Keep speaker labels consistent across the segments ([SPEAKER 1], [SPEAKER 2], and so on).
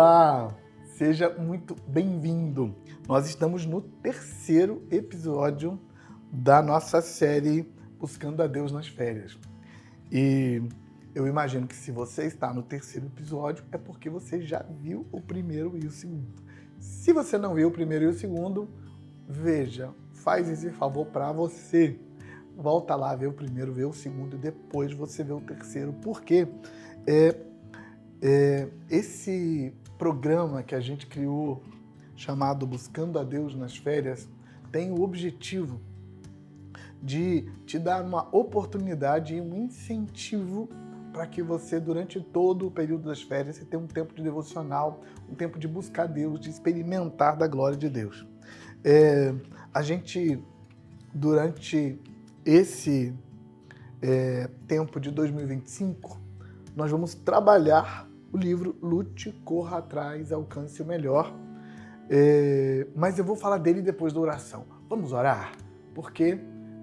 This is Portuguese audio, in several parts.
[SPEAKER 1] Olá, seja muito bem-vindo. Nós estamos no terceiro episódio da nossa série Buscando a Deus nas Férias. E eu imagino que se você está no terceiro episódio é porque você já viu o primeiro e o segundo. Se você não viu o primeiro e o segundo, veja, faz esse favor para você. Volta lá, vê o primeiro, vê o segundo e depois você vê o terceiro. Porque esse programa que a gente criou, chamado Buscando a Deus nas Férias, tem o objetivo de te dar uma oportunidade e um incentivo para que você, durante todo o período das férias, você tenha um tempo de devocional, um tempo de buscar Deus, de experimentar da glória de Deus. A gente, durante esse tempo de 2025, nós vamos trabalhar o livro Lute, Corra Atrás, Alcance o Melhor. Mas eu vou falar dele depois da oração. Vamos orar? Porque,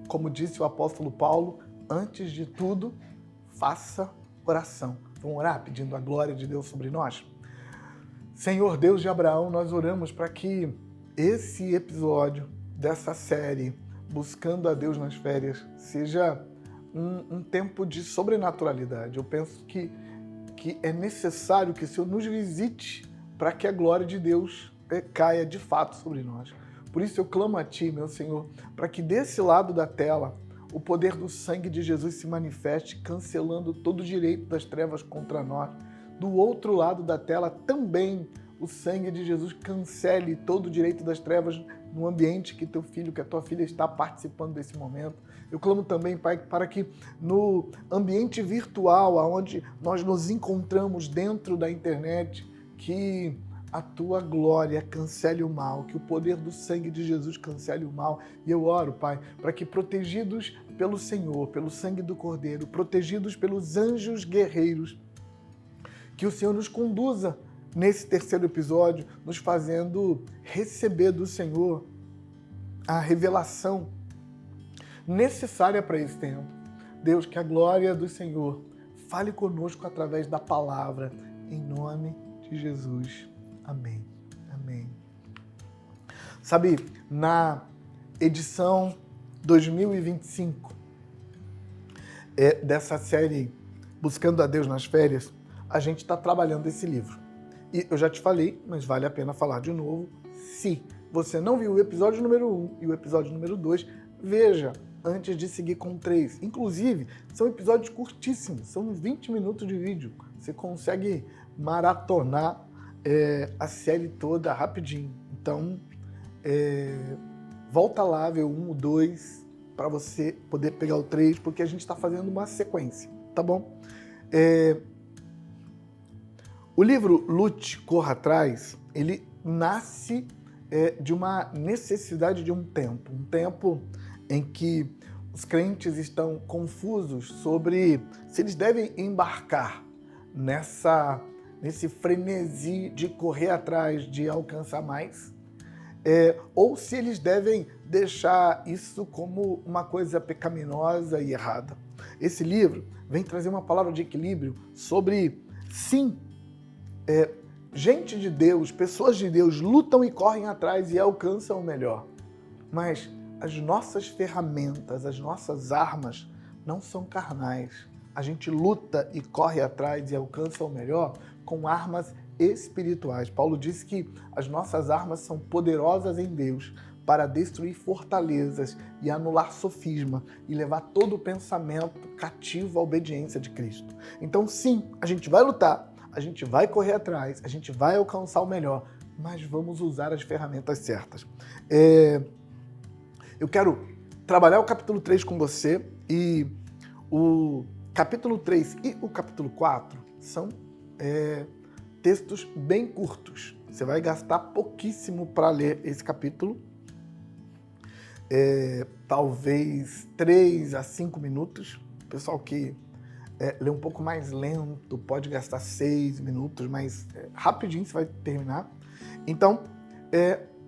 [SPEAKER 1] como disse o apóstolo Paulo, antes de tudo, faça oração. Vamos orar pedindo a glória de Deus sobre nós? Senhor Deus de Abraão, nós oramos para que esse episódio dessa série, Buscando a Deus nas Férias, seja um tempo de sobrenaturalidade. Eu penso que é necessário que o Senhor nos visite para que a glória de Deus caia de fato sobre nós. Por isso eu clamo a Ti, meu Senhor, para que desse lado da tela o poder do sangue de Jesus se manifeste, cancelando todo o direito das trevas contra nós. Do outro lado da tela também o sangue de Jesus cancele todo o direito das trevas no ambiente que teu filho, que a tua filha está participando desse momento. Eu clamo também, Pai, para que no ambiente virtual, onde nós nos encontramos dentro da internet, que a tua glória cancele o mal, que o poder do sangue de Jesus cancele o mal. E eu oro, Pai, para que protegidos pelo Senhor, pelo sangue do Cordeiro, protegidos pelos anjos guerreiros, que o Senhor nos conduza nesse terceiro episódio, nos fazendo receber do Senhor a revelação necessária para esse tempo. Deus, que a glória do Senhor fale conosco através da palavra, em nome de Jesus. Amém. Amém. Sabe, na edição 2025 dessa série Buscando a Deus nas Férias, a gente está trabalhando esse livro. E eu já te falei, mas vale a pena falar de novo. Se você não viu o episódio número 1 e o episódio número 2, veja antes de seguir com o 3. Inclusive, são episódios curtíssimos, são 20 minutos de vídeo. Você consegue maratonar a série toda rapidinho. Então, volta lá, ver o 1, o 2, para você poder pegar o 3, porque a gente está fazendo uma sequência, tá bom? O livro Lute, Corra Atrás, ele nasce de uma necessidade de um tempo em que os crentes estão confusos sobre se eles devem embarcar nesse frenesi de correr atrás, de alcançar mais, ou se eles devem deixar isso como uma coisa pecaminosa e errada. Esse livro vem trazer uma palavra de equilíbrio sobre, sim, gente de Deus, pessoas de Deus lutam e correm atrás e alcançam o melhor. Mas as nossas ferramentas, as nossas armas não são carnais. A gente luta e corre atrás e alcança o melhor com armas espirituais. Paulo disse que as nossas armas são poderosas em Deus para destruir fortalezas e anular sofisma e levar todo o pensamento cativo à obediência de Cristo. Então, sim, a gente vai lutar, a gente vai correr atrás, a gente vai alcançar o melhor, mas vamos usar as ferramentas certas. Eu quero trabalhar o capítulo 3 com você, e o capítulo 3 e o capítulo 4 são textos bem curtos. Você vai gastar pouquíssimo para ler esse capítulo, talvez 3 a 5 minutos. O pessoal que lê um pouco mais lento pode gastar 6 minutos, mas rapidinho você vai terminar. Então,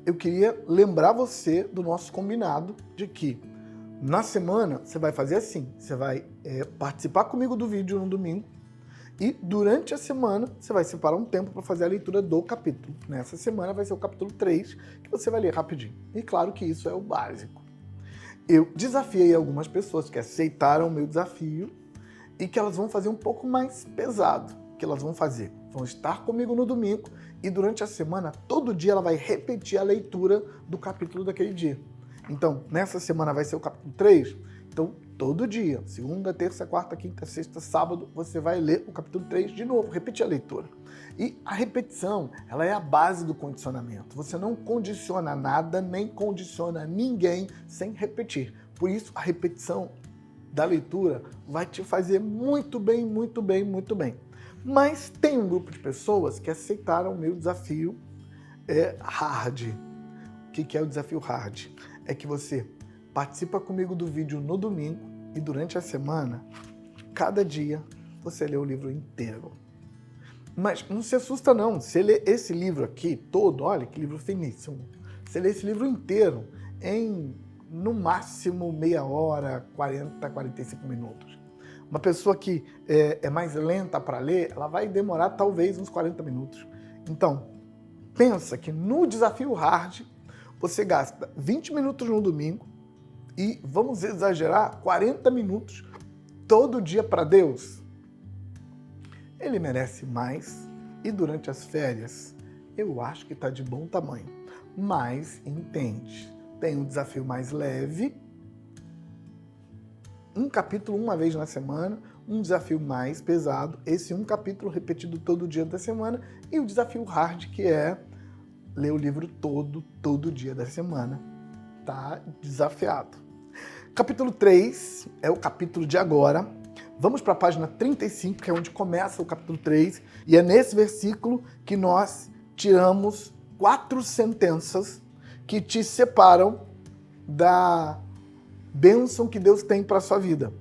[SPEAKER 1] eu queria lembrar você do nosso combinado de que na semana você vai fazer assim: você vai participar comigo do vídeo no domingo E durante a semana, você vai separar um tempo para fazer a leitura do capítulo. Nessa semana vai ser o capítulo 3, que você vai ler rapidinho. E claro que isso é o básico. Eu desafiei algumas pessoas que aceitaram o meu desafio e que elas vão fazer um pouco mais pesado. O que elas vão fazer? Vão estar comigo no domingo e durante a semana, todo dia ela vai repetir a leitura do capítulo daquele dia. Então, nessa semana vai ser o capítulo 3. Então, todo dia, segunda, terça, quarta, quinta, sexta, sábado, você vai ler o capítulo 3 de novo, repetir a leitura. E a repetição, ela é a base do condicionamento. Você não condiciona nada, nem condiciona ninguém sem repetir. Por isso, a repetição da leitura vai te fazer muito bem, muito bem, muito bem. Mas tem um grupo de pessoas que aceitaram o meu desafio hard. O que é o desafio hard? É que você participa comigo do vídeo no domingo e durante a semana, cada dia, você lê o livro inteiro. Mas não se assusta não, você lê esse livro aqui todo, olha que livro finíssimo. Você lê esse livro inteiro em, no máximo, meia hora, 40, 45 minutos. Uma pessoa que é mais lenta para ler, ela vai demorar talvez uns 40 minutos. Então, pensa que no desafio hard, você gasta 20 minutos no domingo e, vamos exagerar, 40 minutos todo dia para Deus. Ele merece mais e durante as férias eu acho que está de bom tamanho. Mas, entende, tem um desafio mais leve, um capítulo uma vez na semana, um desafio mais pesado, esse um capítulo repetido todo dia da semana e o desafio hard que é ler o livro todo dia da semana. Tá desafiado. Capítulo 3 é o capítulo de agora. Vamos para a página 35, que é onde começa o capítulo 3, e é nesse versículo que nós tiramos 4 sentenças que te separam da bênção que Deus tem para a sua vida.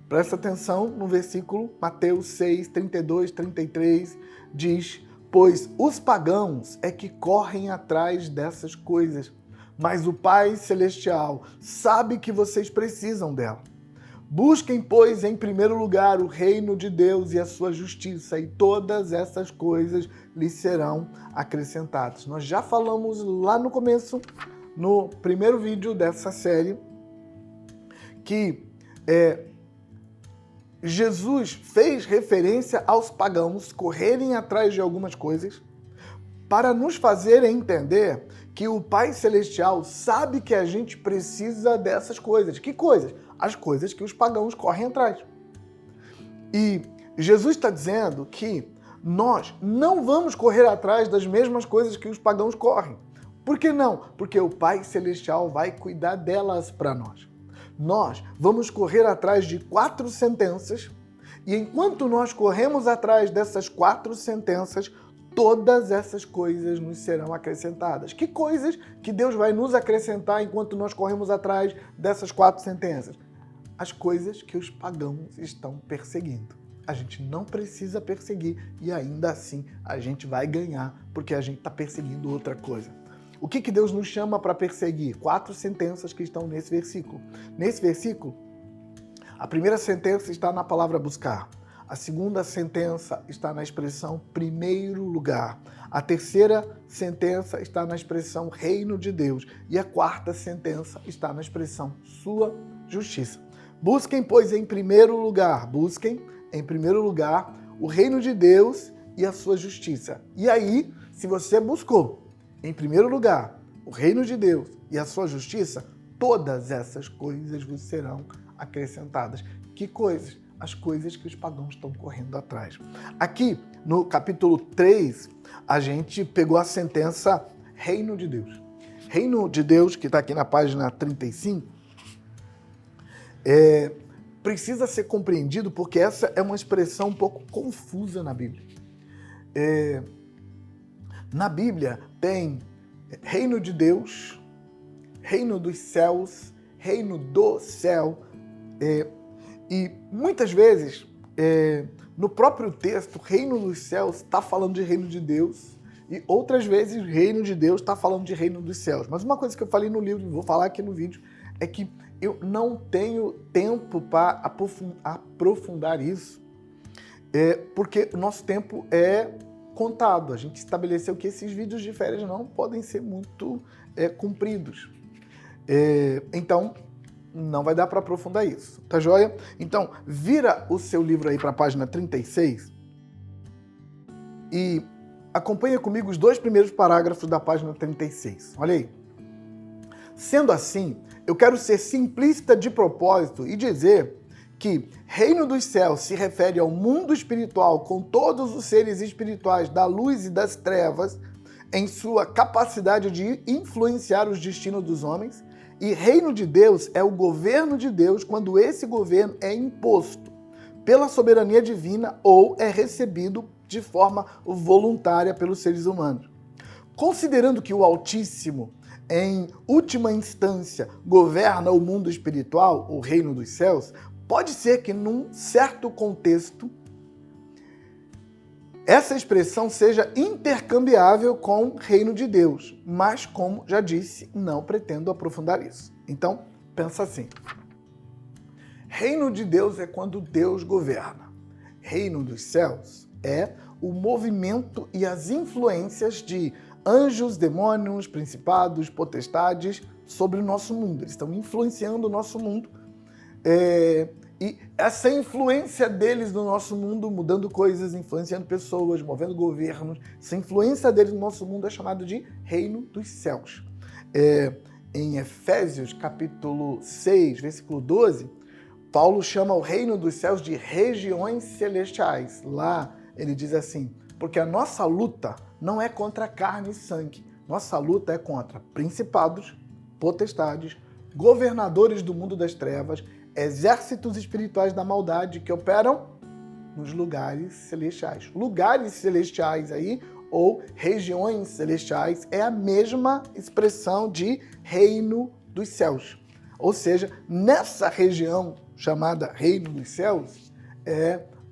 [SPEAKER 1] Presta atenção no versículo Mateus 6, 32, 33, diz: pois os pagãos é que correm atrás dessas coisas, mas o Pai Celestial sabe que vocês precisam dela. Busquem, pois, em primeiro lugar o reino de Deus e a sua justiça, e todas essas coisas lhes serão acrescentadas. Nós já falamos lá no começo, no primeiro vídeo dessa série, que Jesus fez referência aos pagãos correrem atrás de algumas coisas para nos fazer entender que o Pai Celestial sabe que a gente precisa dessas coisas. Que coisas? As coisas que os pagãos correm atrás. E Jesus está dizendo que nós não vamos correr atrás das mesmas coisas que os pagãos correm. Por que não? Porque o Pai Celestial vai cuidar delas para nós. Nós vamos correr atrás de 4 sentenças e enquanto nós corremos atrás dessas 4 sentenças, todas essas coisas nos serão acrescentadas. Que coisas que Deus vai nos acrescentar enquanto nós corremos atrás dessas 4 sentenças? As coisas que os pagãos estão perseguindo. A gente não precisa perseguir e ainda assim a gente vai ganhar porque a gente está perseguindo outra coisa. O que Deus nos chama para perseguir? 4 sentenças que estão nesse versículo. Nesse versículo, a primeira sentença está na palavra buscar. A segunda sentença está na expressão primeiro lugar. A terceira sentença está na expressão reino de Deus. E a quarta sentença está na expressão sua justiça. Busquem, pois, em primeiro lugar, o reino de Deus e a sua justiça. E aí, se você buscou, em primeiro lugar, o reino de Deus e a sua justiça, todas essas coisas vos serão acrescentadas. Que coisas? As coisas que os pagãos estão correndo atrás. Aqui, no capítulo 3, a gente pegou a sentença reino de Deus. Reino de Deus, que está aqui na página 35, precisa ser compreendido porque essa é uma expressão um pouco confusa na Bíblia. Na Bíblia tem reino de Deus, reino dos céus, reino do céu, e muitas vezes, no próprio texto, reino dos céus está falando de reino de Deus, e outras vezes reino de Deus está falando de reino dos céus. Mas uma coisa que eu falei no livro, vou falar aqui no vídeo, é que eu não tenho tempo para aprofundar isso. porque o nosso tempo é contado. A gente estabeleceu que esses vídeos de férias não podem ser muito compridos. Então, não vai dar para aprofundar isso, tá joia? Então, vira o seu livro aí para a página 36 e acompanha comigo os 2 primeiros parágrafos da página 36. Olha aí. Sendo assim, eu quero ser simplista de propósito e dizer que reino dos céus se refere ao mundo espiritual com todos os seres espirituais da luz e das trevas em sua capacidade de influenciar os destinos dos homens, e reino de Deus é o governo de Deus quando esse governo é imposto pela soberania divina ou é recebido de forma voluntária pelos seres humanos. Considerando que o Altíssimo, em última instância, governa o mundo espiritual, o reino dos céus, pode ser que num certo contexto essa expressão seja intercambiável com reino de Deus, mas, como já disse, não pretendo aprofundar isso. Então, pensa assim. Reino de Deus é quando Deus governa. Reino dos céus é o movimento e as influências de anjos, demônios, principados, potestades sobre o nosso mundo. Eles estão influenciando o nosso mundo. E essa influência deles no nosso mundo, mudando coisas, influenciando pessoas, movendo governos, essa influência deles no nosso mundo é chamada de reino dos céus. Em Efésios, capítulo 6, versículo 12, Paulo chama o reino dos céus de regiões celestiais. Lá ele diz assim, porque a nossa luta não é contra carne e sangue, nossa luta é contra principados, potestades, governadores do mundo das trevas, exércitos espirituais da maldade que operam nos lugares celestiais. Lugares celestiais aí, ou regiões celestiais, é a mesma expressão de reino dos céus. Ou seja, nessa região chamada reino dos céus,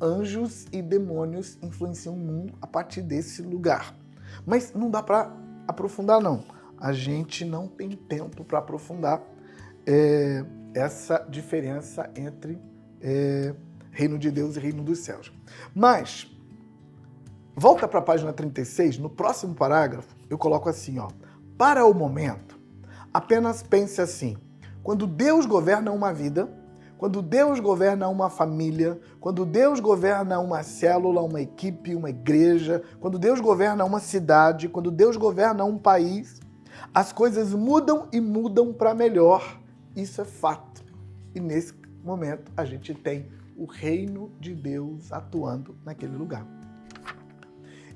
[SPEAKER 1] anjos e demônios influenciam o mundo a partir desse lugar. Mas não dá para aprofundar, não. A gente não tem tempo para aprofundar essa diferença entre reino de Deus e reino dos céus. Mas, volta para a página 36, no próximo parágrafo, eu coloco assim, ó. Para o momento, apenas pense assim, quando Deus governa uma vida, quando Deus governa uma família, quando Deus governa uma célula, uma equipe, uma igreja, quando Deus governa uma cidade, quando Deus governa um país, as coisas mudam e mudam para melhor. Isso é fato. E nesse momento a gente tem o reino de Deus atuando naquele lugar.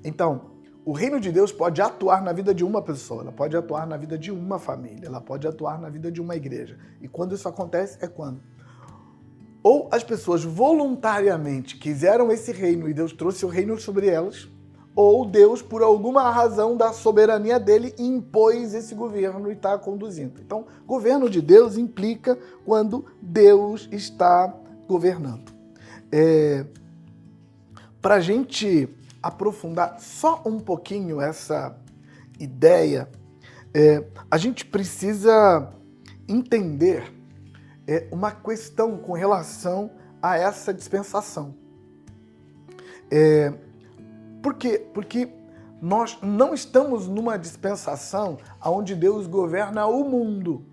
[SPEAKER 1] Então, o reino de Deus pode atuar na vida de uma pessoa, ela pode atuar na vida de uma família, ela pode atuar na vida de uma igreja. E quando isso acontece, é quando? Ou as pessoas voluntariamente quiseram esse reino e Deus trouxe o reino sobre elas, ou Deus, por alguma razão da soberania dele, impôs esse governo e está conduzindo. Então, governo de Deus implica quando Deus está governando. Para a gente aprofundar só um pouquinho essa ideia, a gente precisa entender uma questão com relação a essa dispensação. Por quê? Porque nós não estamos numa dispensação onde Deus governa o mundo.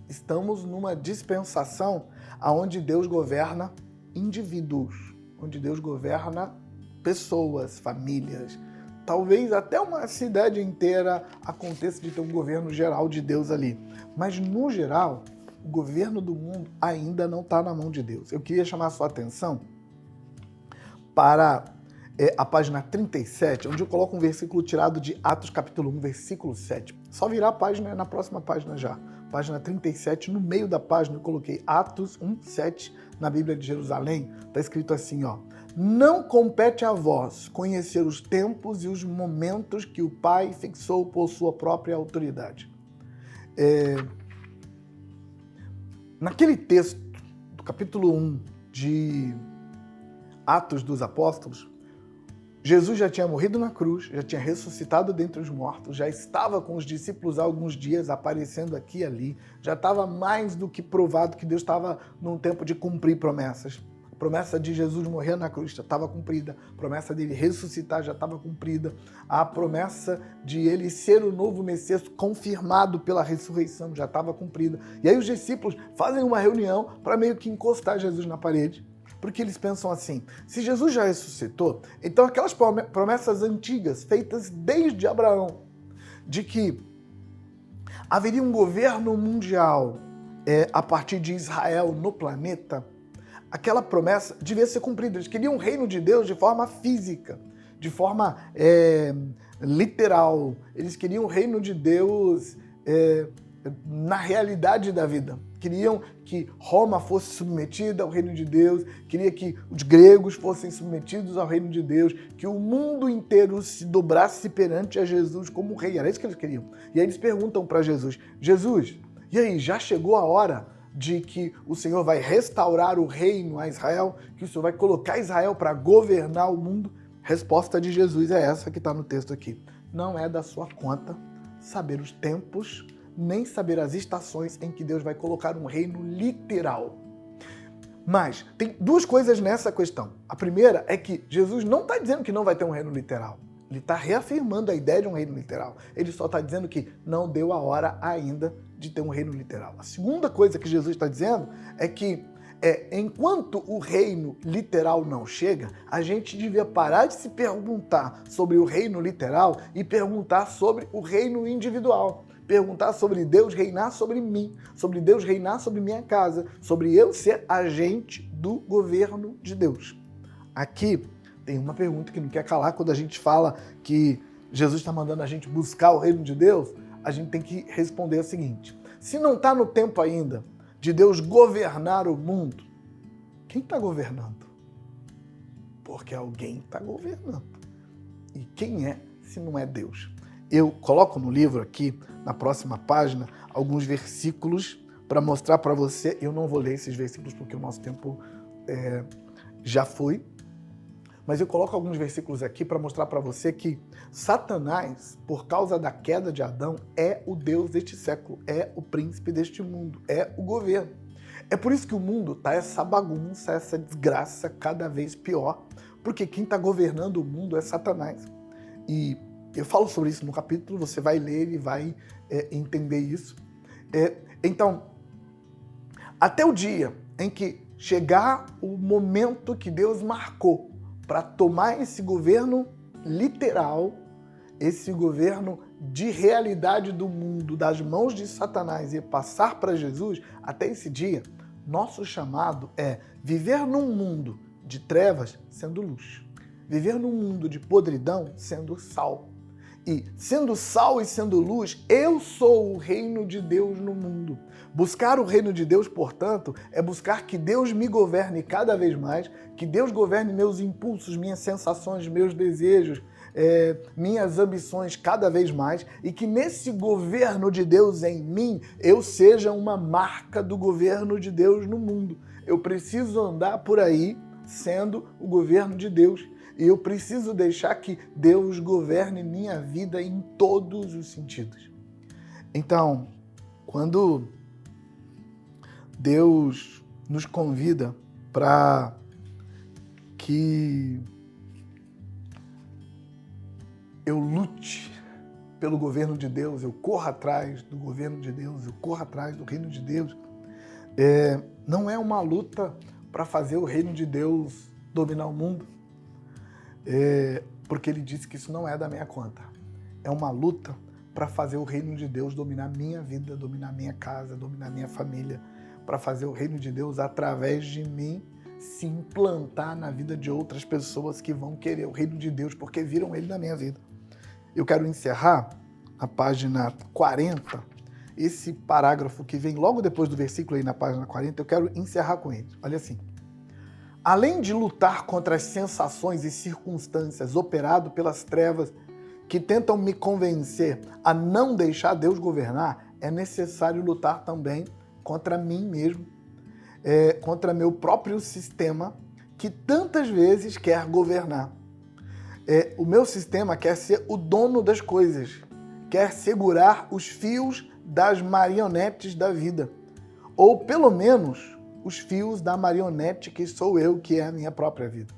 [SPEAKER 1] Estamos numa dispensação onde Deus governa indivíduos, onde Deus governa pessoas, famílias. Talvez até uma cidade inteira aconteça de ter um governo geral de Deus ali. Mas, no geral, o governo do mundo ainda não está na mão de Deus. Eu queria chamar a sua atenção para a página 37, onde eu coloco um versículo tirado de Atos capítulo 1, versículo 7. Só virar a página, na próxima página já. Página 37, no meio da página eu coloquei Atos 1, 7, na Bíblia de Jerusalém. Está escrito assim, ó. Não compete a vós conhecer os tempos e os momentos que o Pai fixou por sua própria autoridade. Naquele texto do capítulo 1 de Atos dos Apóstolos, Jesus já tinha morrido na cruz, já tinha ressuscitado dentre os mortos, já estava com os discípulos há alguns dias aparecendo aqui e ali, já estava mais do que provado que Deus estava num tempo de cumprir promessas. A promessa de Jesus morrer na cruz já estava cumprida, a promessa dele ressuscitar já estava cumprida, a promessa de ele ser o novo Messias confirmado pela ressurreição já estava cumprida. E aí os discípulos fazem uma reunião para meio que encostar Jesus na parede, porque eles pensam assim, se Jesus já ressuscitou, então aquelas promessas antigas feitas desde Abraão, de que haveria um governo mundial a partir de Israel no planeta, aquela promessa devia ser cumprida. Eles queriam o reino de Deus de forma física, de forma literal. Eles queriam o reino de Deus na realidade da vida. Queriam que Roma fosse submetida ao reino de Deus, queria que os gregos fossem submetidos ao reino de Deus, que o mundo inteiro se dobrasse perante a Jesus como rei. Era isso que eles queriam. E aí eles perguntam para Jesus, Jesus, e aí, já chegou a hora de que o Senhor vai restaurar o reino a Israel, que o Senhor vai colocar Israel para governar o mundo? Resposta de Jesus é essa que está no texto aqui. Não é da sua conta saber os tempos, nem saber as estações em que Deus vai colocar um reino literal. Mas tem duas coisas nessa questão. A primeira é que Jesus não está dizendo que não vai ter um reino literal. Ele está reafirmando a ideia de um reino literal. Ele só está dizendo que não deu a hora ainda de ter um reino literal. A segunda coisa que Jesus está dizendo é que enquanto o reino literal não chega, a gente devia parar de se perguntar sobre o reino literal e perguntar sobre o reino individual. Perguntar sobre Deus reinar sobre mim, sobre Deus reinar sobre minha casa, sobre eu ser agente do governo de Deus. Aqui tem uma pergunta que não quer calar quando a gente fala que Jesus está mandando a gente buscar o reino de Deus, a gente tem que responder o seguinte, se não está no tempo ainda de Deus governar o mundo, quem está governando? Porque alguém está governando. E quem é se não é Deus? Eu coloco no livro aqui, na próxima página, alguns versículos para mostrar para você. Eu não vou ler esses versículos porque o nosso tempo já foi. Mas eu coloco alguns versículos aqui para mostrar para você que Satanás, por causa da queda de Adão, é o Deus deste século, é o príncipe deste mundo, é o governo. É por isso que o mundo está essa bagunça, essa desgraça cada vez pior, porque quem está governando o mundo é Satanás. E eu falo sobre isso no capítulo, você vai ler e vai entender isso. Então, até o dia em que chegar o momento que Deus marcou para tomar esse governo literal, esse governo de realidade do mundo, das mãos de Satanás e passar para Jesus, até esse dia, nosso chamado é viver num mundo de trevas sendo luz. Viver num mundo de podridão sendo sal. E sendo sal e sendo luz, eu sou o reino de Deus no mundo. Buscar o reino de Deus, portanto, é buscar que Deus me governe cada vez mais, que Deus governe meus impulsos, minhas sensações, meus desejos, minhas ambições cada vez mais, e que nesse governo de Deus em mim, eu seja uma marca do governo de Deus no mundo. Eu preciso andar por aí sendo o governo de Deus. E eu preciso deixar que Deus governe minha vida em todos os sentidos. Então, quando Deus nos convida para que eu lute pelo governo de Deus, eu corra atrás do governo de Deus, eu corra atrás do reino de Deus, não é uma luta para fazer o reino de Deus dominar o mundo, porque ele disse que isso não é da minha conta. É uma luta para fazer o reino de Deus dominar minha vida, dominar minha casa, dominar minha família, para fazer o reino de Deus através de mim se implantar na vida de outras pessoas que vão querer o reino de Deus porque viram ele na minha vida. Eu quero encerrar a página 40, esse parágrafo que vem logo depois do versículo aí na página 40, eu quero encerrar com ele. Olha assim. Além de lutar contra as sensações e circunstâncias operado pelas trevas que tentam me convencer a não deixar Deus governar, é necessário lutar também contra mim mesmo, contra meu próprio sistema que tantas vezes quer governar. O meu sistema quer ser o dono das coisas, quer segurar os fios das marionetes da vida, ou pelo menos os fios da marionete que sou eu, que é a minha própria vida.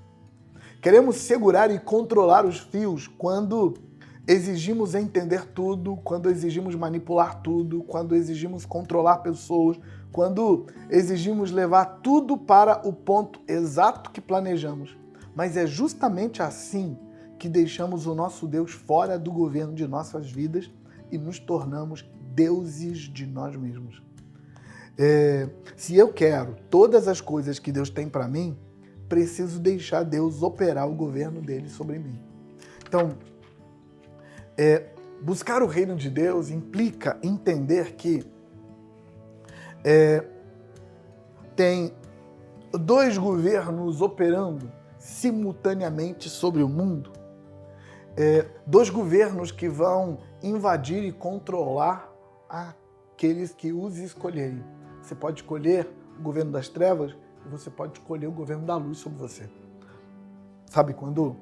[SPEAKER 1] Queremos segurar e controlar os fios quando exigimos entender tudo, quando exigimos manipular tudo, quando exigimos controlar pessoas, quando exigimos levar tudo para o ponto exato que planejamos. Mas é justamente assim que deixamos o nosso Deus fora do governo de nossas vidas e nos tornamos deuses de nós mesmos. Se eu quero todas as coisas que Deus tem para mim, preciso deixar Deus operar o governo dele sobre mim. Então, buscar o reino de Deus implica entender que tem dois governos operando simultaneamente sobre o mundo, dois governos que vão invadir e controlar aqueles que os escolherem. Você pode escolher o governo das trevas e você pode escolher o governo da luz sobre você. Sabe quando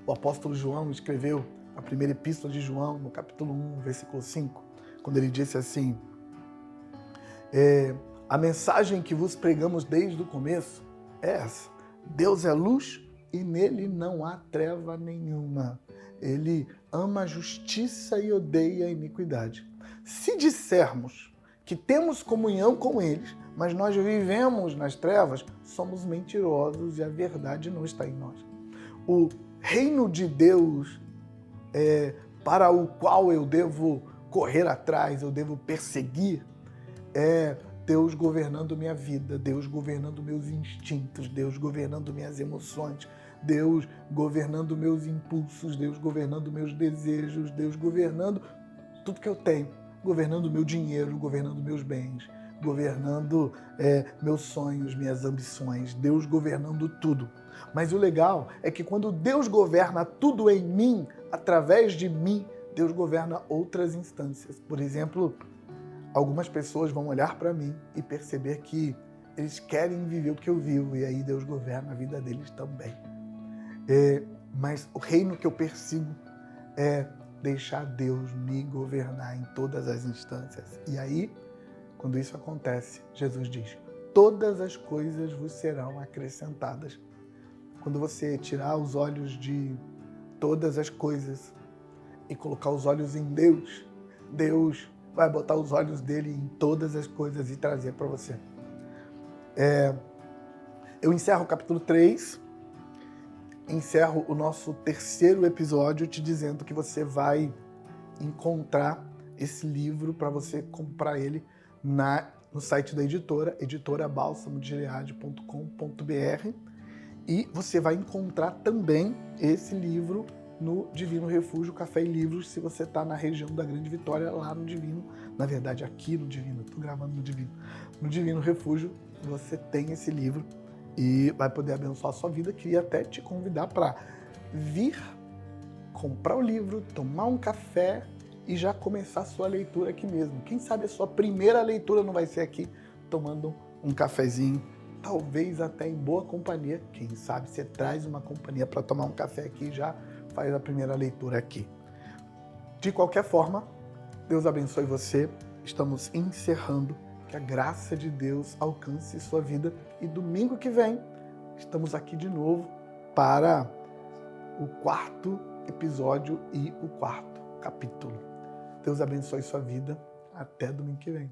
[SPEAKER 1] o apóstolo João escreveu a primeira epístola de João, no capítulo 1, versículo 5, quando ele disse assim: a mensagem que vos pregamos desde o começo é essa: Deus é luz e nele não há treva nenhuma. Ele ama a justiça e odeia a iniquidade. Se dissermos que temos comunhão com eles, mas nós vivemos nas trevas, somos mentirosos e a verdade não está em nós. O reino de Deus para o qual eu devo correr atrás, eu devo perseguir, é Deus governando minha vida, Deus governando meus instintos, Deus governando minhas emoções, Deus governando meus impulsos, Deus governando meus desejos, Deus governando tudo que eu tenho, governando meu dinheiro, governando meus bens, governando meus sonhos, minhas ambições, Deus governando tudo. Mas o legal é que quando Deus governa tudo em mim, através de mim, Deus governa outras instâncias. Por exemplo, algumas pessoas vão olhar para mim e perceber que eles querem viver o que eu vivo, e aí Deus governa a vida deles também. Mas o reino que eu persigo é deixar Deus me governar em todas as instâncias. E aí, quando isso acontece, Jesus diz: todas as coisas vos serão acrescentadas. Quando você tirar os olhos de todas as coisas e colocar os olhos em Deus, Deus vai botar os olhos dele em todas as coisas e trazer para você. Eu encerro o capítulo 3, encerro o nosso terceiro episódio te dizendo que você vai encontrar esse livro para você comprar ele no site da editora balsamodegileade.com.br, e você vai encontrar também esse livro no Divino Refúgio Café e Livros, se você está na região da Grande Vitória, lá no Divino, na verdade aqui no Divino, estou gravando no Divino Refúgio, você tem esse livro e vai poder abençoar a sua vida. Queria até te convidar para vir comprar o livro, tomar um café e já começar a sua leitura aqui mesmo. Quem sabe a sua primeira leitura não vai ser aqui, tomando um cafezinho, talvez até em boa companhia. Quem sabe você traz uma companhia para tomar um café aqui e já faz a primeira leitura aqui. De qualquer forma, Deus abençoe você. Estamos encerrando. Que a graça de Deus alcance sua vida. E domingo que vem, estamos aqui de novo para o quarto episódio e o quarto capítulo. Deus abençoe sua vida. Até domingo que vem.